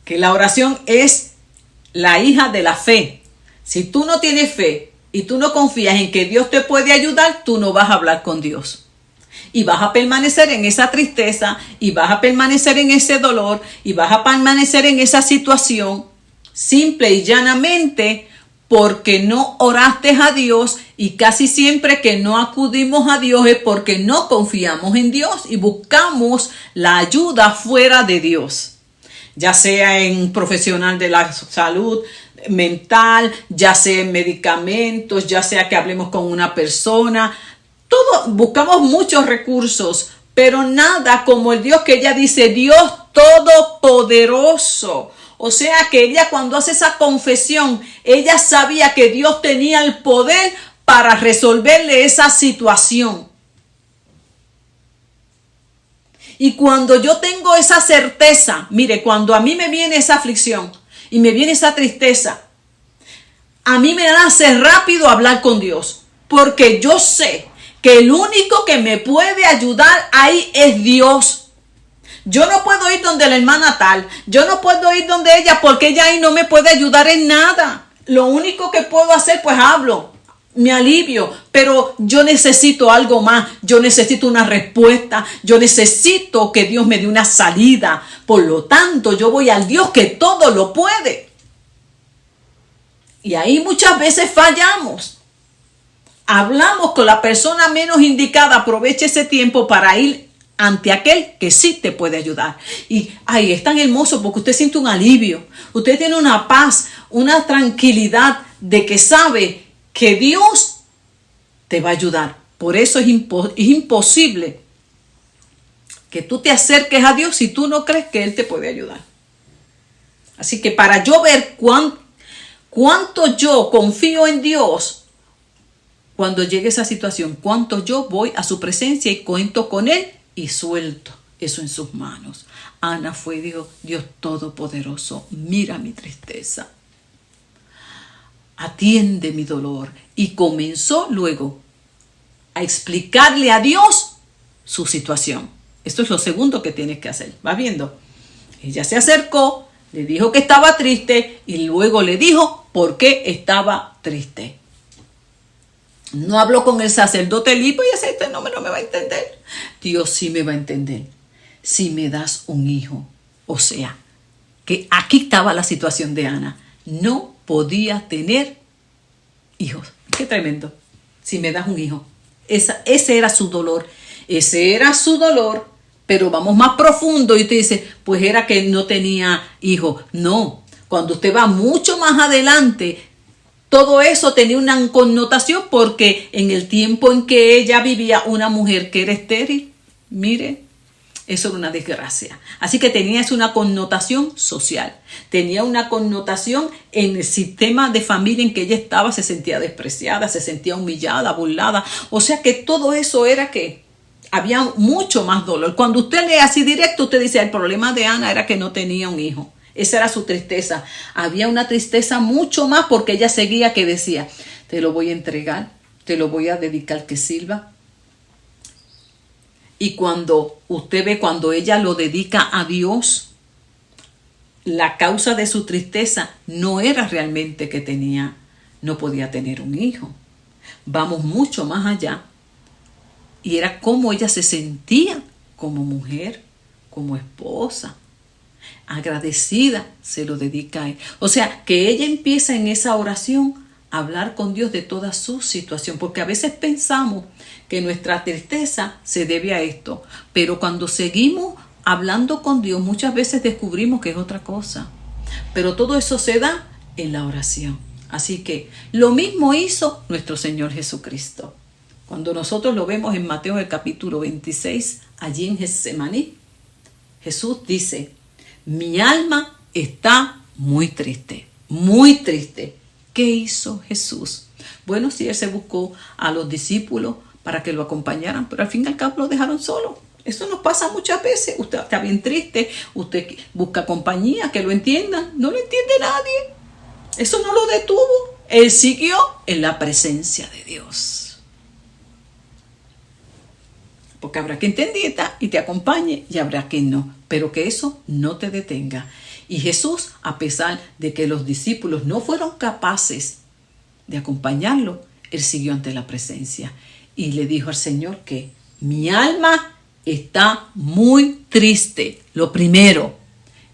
Que la oración es la hija de la fe. Si tú no tienes fe y tú no confías en que Dios te puede ayudar, tú no vas a hablar con Dios. Y vas a permanecer en esa tristeza, y vas a permanecer en ese dolor, y vas a permanecer en esa situación, simple y llanamente porque no oraste a Dios. Y casi siempre que no acudimos a Dios es porque no confiamos en Dios y buscamos la ayuda fuera de Dios, ya sea en profesional de la salud mental, ya sea en medicamentos, ya sea que hablemos con una persona. Todo, buscamos muchos recursos, pero nada como el Dios que ella dice, Dios Todopoderoso. O sea que ella, cuando hace esa confesión, ella sabía que Dios tenía el poder para resolverle esa situación. Y cuando yo tengo esa certeza, mire, cuando a mí me viene esa aflicción y me viene esa tristeza, a mí me nace rápido hablar con Dios, porque yo sé que el único que me puede ayudar ahí es Dios. Yo no puedo ir donde la hermana tal, yo no puedo ir donde ella porque ella ahí no me puede ayudar en nada. Lo único que puedo hacer, pues hablo, me alivio, pero yo necesito algo más, yo necesito una respuesta, yo necesito que Dios me dé una salida. Por lo tanto, yo voy al Dios que todo lo puede. Y ahí muchas veces fallamos. Hablamos con la persona menos indicada, aproveche ese tiempo para ir ante aquel que sí te puede ayudar. Y ay, es tan hermoso porque usted siente un alivio, usted tiene una paz, una tranquilidad de que sabe que Dios te va a ayudar. Por eso es imposible que tú te acerques a Dios si tú no crees que Él te puede ayudar. Así que para yo ver cuánto yo confío en Dios, cuando llegue esa situación, cuánto yo voy a su presencia y cuento con Él y suelto eso en sus manos. Ana fue, dijo, Dios Todopoderoso, mira mi tristeza, atiende mi dolor. Y comenzó luego a explicarle a Dios su situación. Esto es lo segundo que tienes que hacer. ¿Vas viendo? Ella se acercó, le dijo que estaba triste y luego le dijo por qué estaba triste. No habló con el sacerdote Elipo y ese este no me va a entender. Dios sí me va a entender. Si me das un hijo. O sea, que aquí estaba la situación de Ana. No podía tener hijos. Qué tremendo. Si me das un hijo. Ese era su dolor. Ese era su dolor. Pero vamos más profundo y usted dice, pues era que no tenía hijos. No. Cuando usted va mucho más adelante, todo eso tenía una connotación porque en el tiempo en que ella vivía, una mujer que era estéril, mire, Eso era una desgracia. Así que tenía eso una connotación social. Tenía una connotación en el sistema de familia en que ella estaba. Se sentía despreciada, se sentía humillada, burlada. O sea que todo eso era que había mucho más dolor. Cuando usted lee así directo, usted dice, el problema de Ana era que no tenía un hijo. Esa era su tristeza. Había una tristeza mucho más porque ella seguía que decía, te lo voy a entregar, te lo voy a dedicar que sirva. Y cuando usted ve, cuando ella lo dedica a Dios, la causa de su tristeza no era realmente que no podía tener un hijo. Vamos mucho más allá. Y era cómo ella se sentía como mujer, como esposa. Agradecida, se lo dedica a él. O sea, que ella empieza en esa oración a hablar con Dios de toda su situación. Porque a veces pensamos que nuestra tristeza se debe a esto. Pero cuando seguimos hablando con Dios, muchas veces descubrimos que es otra cosa. Pero todo eso se da en la oración. Así que lo mismo hizo nuestro Señor Jesucristo. Cuando nosotros lo vemos en Mateo el capítulo 26, allí en Getsemaní, Jesús dice, mi alma está muy triste, muy triste. ¿Qué hizo Jesús? Bueno, sí, él se buscó a los discípulos para que lo acompañaran, pero al fin y al cabo lo dejaron solo. Eso nos pasa muchas veces. Usted está bien triste, usted busca compañía, que lo entiendan. No lo entiende nadie. Eso no lo detuvo. Él siguió en la presencia de Dios. Porque habrá quien te entienda y te acompañe y habrá quien no. Pero que eso no te detenga. Y Jesús, a pesar de que los discípulos no fueron capaces de acompañarlo, él siguió ante la presencia. Y le dijo al Señor que mi alma está muy triste, lo primero.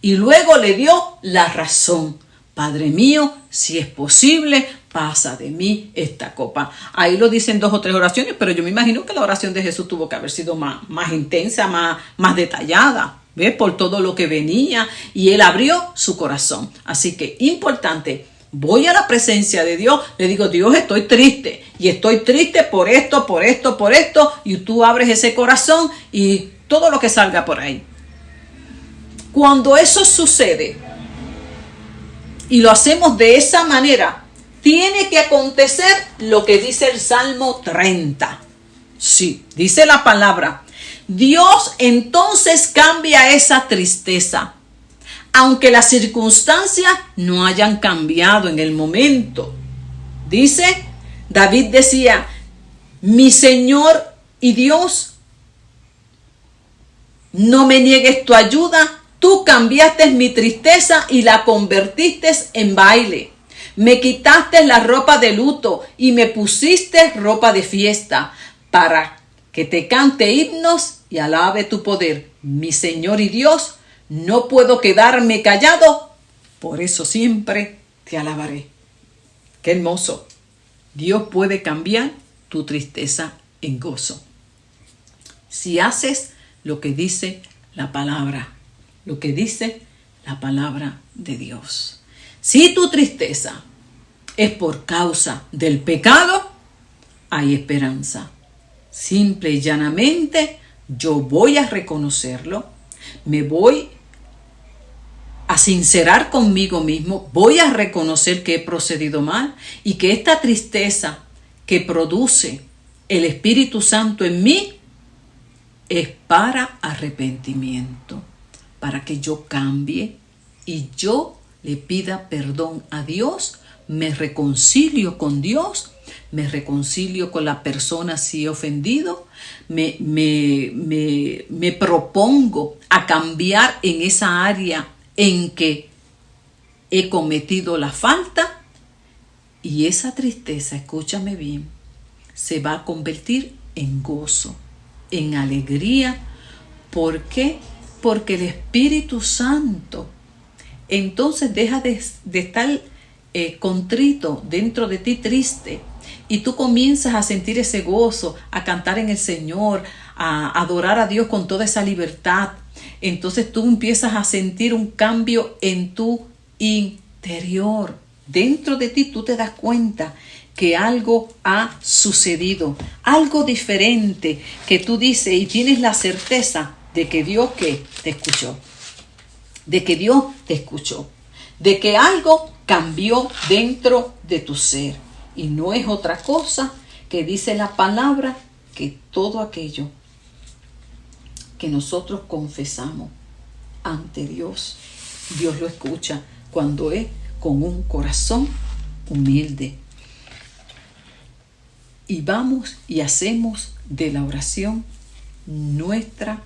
Y luego le dio la razón. Padre mío, si es posible, pasa de mí esta copa. Ahí lo dicen 2 o 3 oraciones, pero yo me imagino que la oración de Jesús tuvo que haber sido más intensa, más detallada, ¿ves? Por todo lo que venía. Y él abrió su corazón. Así que, importante, voy a la presencia de Dios, le digo, Dios, estoy triste. Y estoy triste por esto, por esto, por esto. Y tú abres ese corazón y todo lo que salga por ahí. Cuando eso sucede, y lo hacemos de esa manera, tiene que acontecer lo que dice el Salmo 30. Sí, dice la palabra. Dios entonces cambia esa tristeza, aunque las circunstancias no hayan cambiado en el momento. Dice, David decía, mi Señor y Dios, no me niegues tu ayuda. Tú cambiaste mi tristeza y la convertiste en baile. Me quitaste la ropa de luto y me pusiste ropa de fiesta para que te cante himnos y alabe tu poder. Mi Señor y Dios, no puedo quedarme callado, por eso siempre te alabaré. Qué hermoso. Dios puede cambiar tu tristeza en gozo. Si haces lo que dice la palabra. Lo que dice la palabra de Dios. Si tu tristeza es por causa del pecado, hay esperanza. Simple y llanamente, yo voy a reconocerlo, me voy a sincerar conmigo mismo, voy a reconocer que he procedido mal y que esta tristeza que produce el Espíritu Santo en mí es para arrepentimiento. Para que yo cambie y yo le pida perdón a Dios, me reconcilio con Dios, me reconcilio con la persona si he ofendido, me propongo a cambiar en esa área en que he cometido la falta y esa tristeza, escúchame bien, se va a convertir en gozo, en alegría. ¿Por qué? Porque el Espíritu Santo entonces deja de estar contrito dentro de ti, triste, y tú comienzas a sentir ese gozo, a cantar en el Señor, a adorar a Dios con toda esa libertad. Entonces tú empiezas a sentir un cambio en tu interior. Dentro de ti tú te das cuenta que algo ha sucedido, algo diferente que tú dices y tienes la certeza de que Dios ¿qué? Te escuchó. De que Dios te escuchó. De que algo cambió dentro de tu ser. Y no es otra cosa que dice la palabra que todo aquello que nosotros confesamos ante Dios, Dios lo escucha cuando es con un corazón humilde. Y vamos y hacemos de la oración nuestra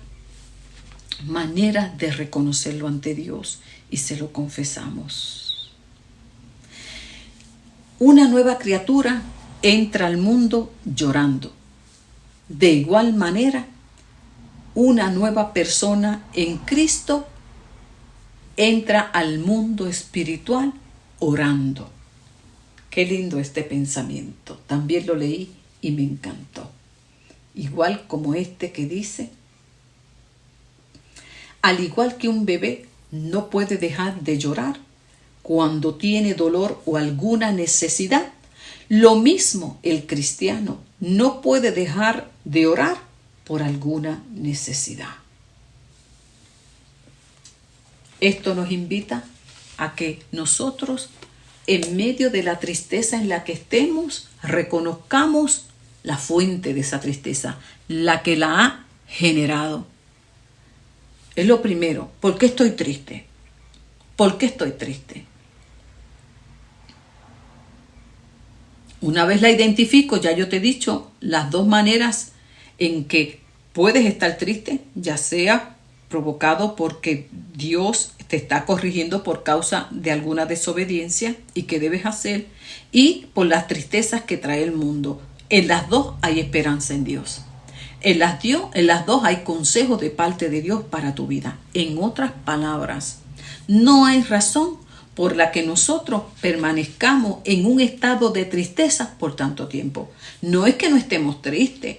manera de reconocerlo ante Dios y se lo confesamos. Una nueva criatura entra al mundo llorando. De igual manera, una nueva persona en Cristo entra al mundo espiritual orando. Qué lindo este pensamiento. También lo leí y me encantó. Igual como este que dice, al igual que un bebé no puede dejar de llorar cuando tiene dolor o alguna necesidad, lo mismo el cristiano no puede dejar de orar por alguna necesidad. Esto nos invita a que nosotros, en medio de la tristeza en la que estemos, reconozcamos la fuente de esa tristeza, la que la ha generado. Es lo primero. ¿Por qué estoy triste? ¿Por qué estoy triste? Una vez la identifico, ya yo te he dicho las dos maneras en que puedes estar triste, ya sea provocado porque Dios te está corrigiendo por causa de alguna desobediencia y que debes hacer, y por las tristezas que trae el mundo. En las dos hay esperanza en Dios. En las dos hay consejos de parte de Dios para tu vida. En otras palabras, no hay razón por la que nosotros permanezcamos en un estado de tristeza por tanto tiempo. No es que no estemos tristes.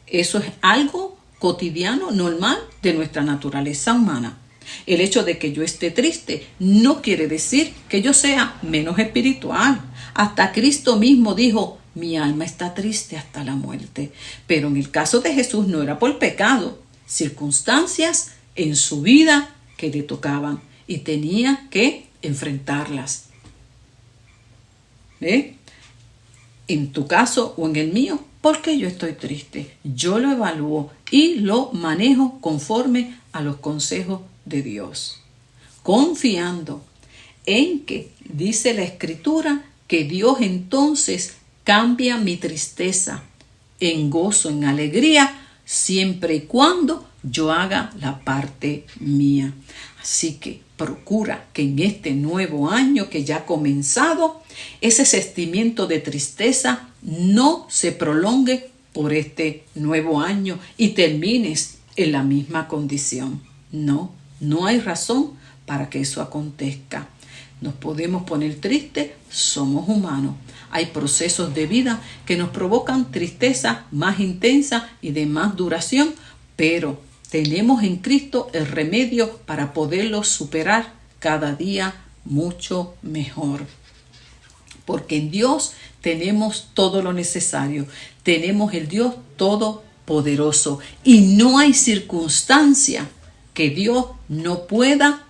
Eso es algo cotidiano, normal de nuestra naturaleza humana. El hecho de que yo esté triste no quiere decir que yo sea menos espiritual. Hasta Cristo mismo dijo, mi alma está triste hasta la muerte. Pero en el caso de Jesús no era por pecado, circunstancias en su vida que le tocaban y tenía que enfrentarlas. En tu caso o en el mío, ¿por qué yo estoy triste? Yo lo evalúo y lo manejo conforme a los consejos de Dios, confiando en que dice la Escritura que Dios entonces cambia mi tristeza en gozo, en alegría, siempre y cuando yo haga la parte mía. Así que procura que en este nuevo año que ya ha comenzado, ese sentimiento de tristeza no se prolongue por este nuevo año y termines en la misma condición. No hay razón para que eso acontezca. Nos podemos poner tristes, somos humanos. Hay procesos de vida que nos provocan tristeza más intensa y de más duración, pero tenemos en Cristo el remedio para poderlos superar cada día mucho mejor. Porque en Dios tenemos todo lo necesario. Tenemos el Dios todopoderoso. Y no hay circunstancia que Dios no pueda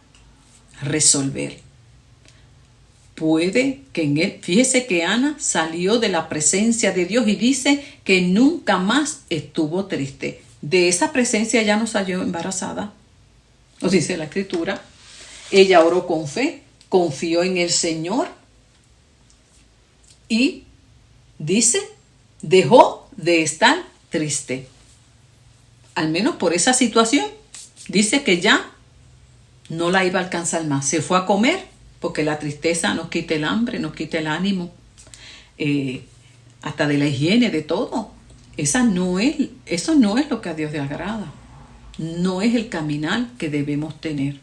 resolver. Puede que en él, fíjese que Ana salió de la presencia de Dios y dice que nunca más estuvo triste. De esa presencia ya no salió embarazada. Nos dice la Escritura. Ella oró con fe, confió en el Señor y dice, dejó de estar triste. Al menos por esa situación. Dice que ya no la iba a alcanzar más. Se fue a comer porque la tristeza nos quita el hambre, nos quita el ánimo, hasta de la higiene, de todo. Eso no es lo que a Dios le agrada. No es el caminar que debemos tener.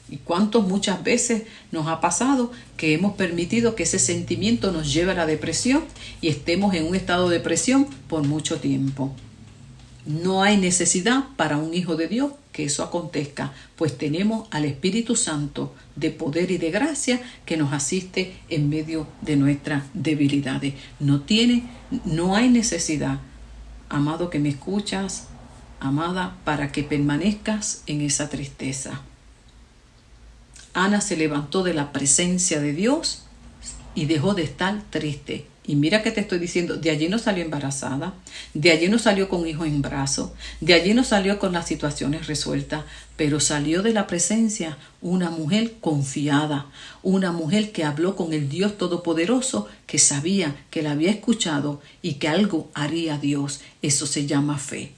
¿Y cuántos muchas veces nos ha pasado que hemos permitido que ese sentimiento nos lleve a la depresión y estemos en un estado de depresión por mucho tiempo? No hay necesidad para un hijo de Dios que eso acontezca, pues tenemos al Espíritu Santo de poder y de gracia que nos asiste en medio de nuestras debilidades. No hay necesidad, amado que me escuchas, amada, para que permanezcas en esa tristeza. Ana se levantó de la presencia de Dios y dejó de estar triste. Y mira que te estoy diciendo, de allí no salió embarazada, de allí no salió con hijos en brazos, de allí no salió con las situaciones resueltas, pero salió de la presencia una mujer confiada, una mujer que habló con el Dios Todopoderoso, que sabía que la había escuchado y que algo haría Dios. Eso se llama fe.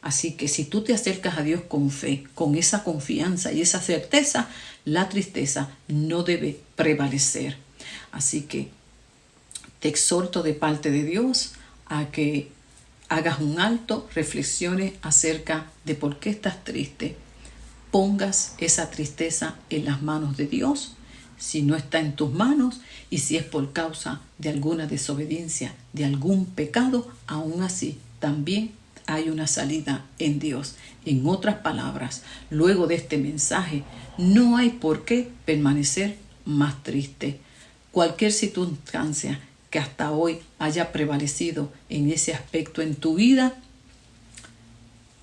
Así que si tú te acercas a Dios con fe, con esa confianza y esa certeza, la tristeza no debe prevalecer. Así que te exhorto de parte de Dios a que hagas un alto, reflexiones acerca de por qué estás triste. Pongas esa tristeza en las manos de Dios, si no está en tus manos, y si es por causa de alguna desobediencia, de algún pecado, aún así también hay una salida en Dios. En otras palabras, luego de este mensaje, no hay por qué permanecer más triste. Cualquier circunstancia que hasta hoy haya prevalecido en ese aspecto en tu vida,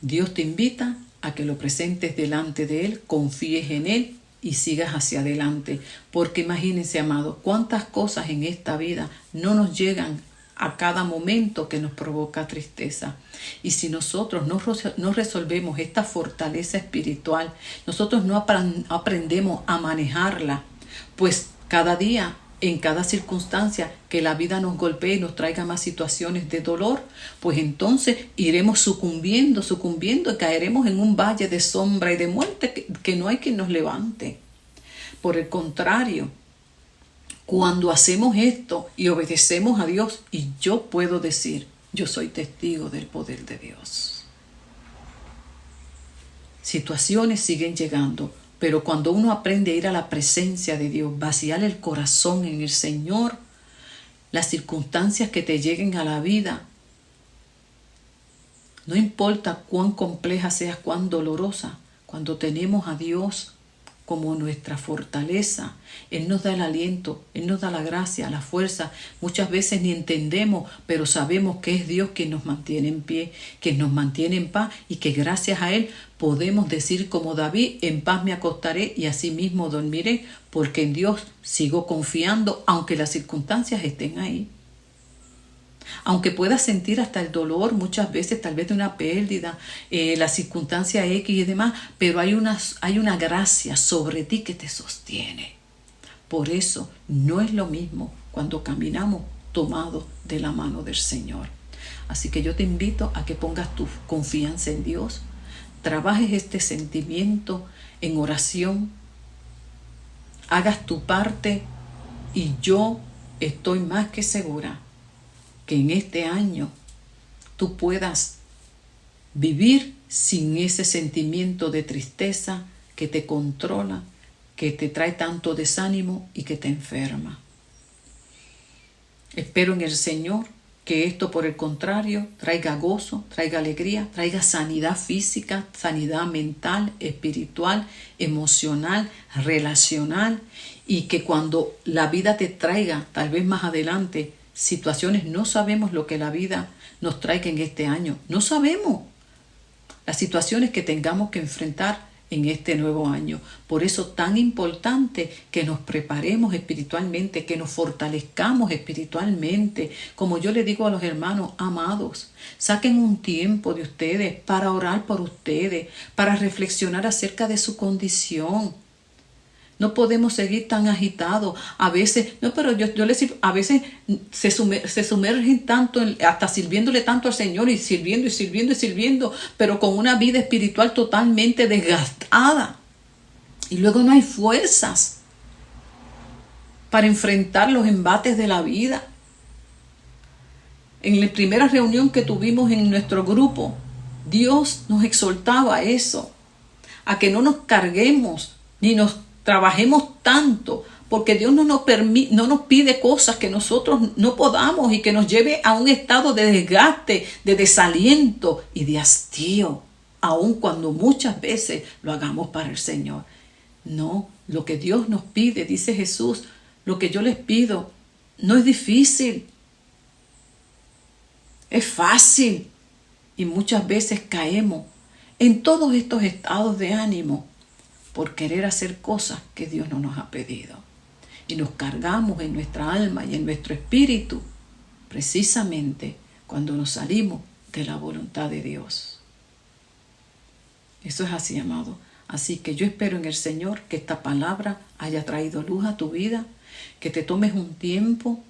Dios te invita a que lo presentes delante de Él, confíes en Él y sigas hacia adelante. Porque imagínense, amados, cuántas cosas en esta vida no nos llegan a cada momento que nos provoca tristeza. Y si nosotros no resolvemos esta fortaleza espiritual, nosotros no aprendemos a manejarla, pues cada día, en cada circunstancia que la vida nos golpee y nos traiga más situaciones de dolor, pues entonces iremos sucumbiendo y caeremos en un valle de sombra y de muerte que no hay quien nos levante. Por el contrario, cuando hacemos esto y obedecemos a Dios, y yo puedo decir, yo soy testigo del poder de Dios. Situaciones siguen llegando, pero cuando uno aprende a ir a la presencia de Dios, vaciar el corazón en el Señor, las circunstancias que te lleguen a la vida, no importa cuán compleja sea, cuán dolorosa, cuando tenemos a Dios como nuestra fortaleza, Él nos da el aliento, Él nos da la gracia, la fuerza. Muchas veces ni entendemos, pero sabemos que es Dios quien nos mantiene en pie, que nos mantiene en paz, y que gracias a Él podemos decir como David, en paz me acostaré y asimismo dormiré, porque en Dios sigo confiando, aunque las circunstancias estén ahí. Aunque puedas sentir hasta el dolor muchas veces, tal vez de una pérdida, la circunstancia X y demás, pero hay una gracia sobre ti que te sostiene. Por eso no es lo mismo cuando caminamos tomados de la mano del Señor. Así que yo te invito a que pongas tu confianza en Dios, trabajes este sentimiento en oración, hagas tu parte, y yo estoy más que segura que en este año tú puedas vivir sin ese sentimiento de tristeza que te controla, que te trae tanto desánimo y que te enferma. Espero en el Señor que esto, por el contrario, traiga gozo, traiga alegría, traiga sanidad física, sanidad mental, espiritual, emocional, relacional, y que cuando la vida te traiga, tal vez más adelante, situaciones, no sabemos lo que la vida nos traiga en este año. No sabemos las situaciones que tengamos que enfrentar en este nuevo año. Por eso tan importante que nos preparemos espiritualmente, que nos fortalezcamos espiritualmente. Como yo le digo a los hermanos amados, saquen un tiempo de ustedes para orar por ustedes, para reflexionar acerca de su condición. No podemos seguir tan agitados. A veces, no, pero yo les digo, a veces se sumergen tanto, hasta sirviéndole tanto al Señor y sirviendo, pero con una vida espiritual totalmente desgastada. Y luego no hay fuerzas para enfrentar los embates de la vida. En la primera reunión que tuvimos en nuestro grupo, Dios nos exhortaba a eso, a que no nos carguemos ni nos trabajemos tanto, porque Dios no nos pide cosas que nosotros no podamos y que nos lleve a un estado de desgaste, de desaliento y de hastío, aun cuando muchas veces lo hagamos para el Señor. No, lo que Dios nos pide, dice Jesús, lo que yo les pido no es difícil, es fácil, y muchas veces caemos en todos estos estados de ánimo por querer hacer cosas que Dios no nos ha pedido. Y nos cargamos en nuestra alma y en nuestro espíritu precisamente cuando nos salimos de la voluntad de Dios. Eso es así, amado. Así que yo espero en el Señor que esta palabra haya traído luz a tu vida, que te tomes un tiempo,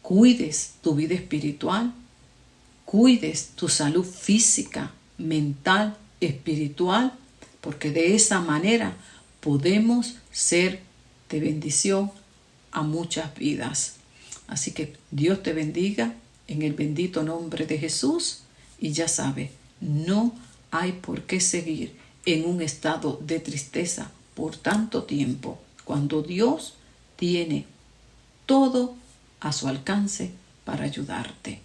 cuides tu vida espiritual, cuides tu salud física, mental, espiritual, porque de esa manera podemos ser de bendición a muchas vidas. Así que Dios te bendiga en el bendito nombre de Jesús, y ya sabes, no hay por qué seguir en un estado de tristeza por tanto tiempo, cuando Dios tiene todo a su alcance para ayudarte.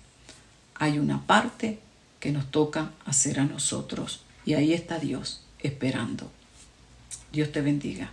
Hay una parte que nos toca hacer a nosotros, y ahí está Dios esperando. Dios te bendiga.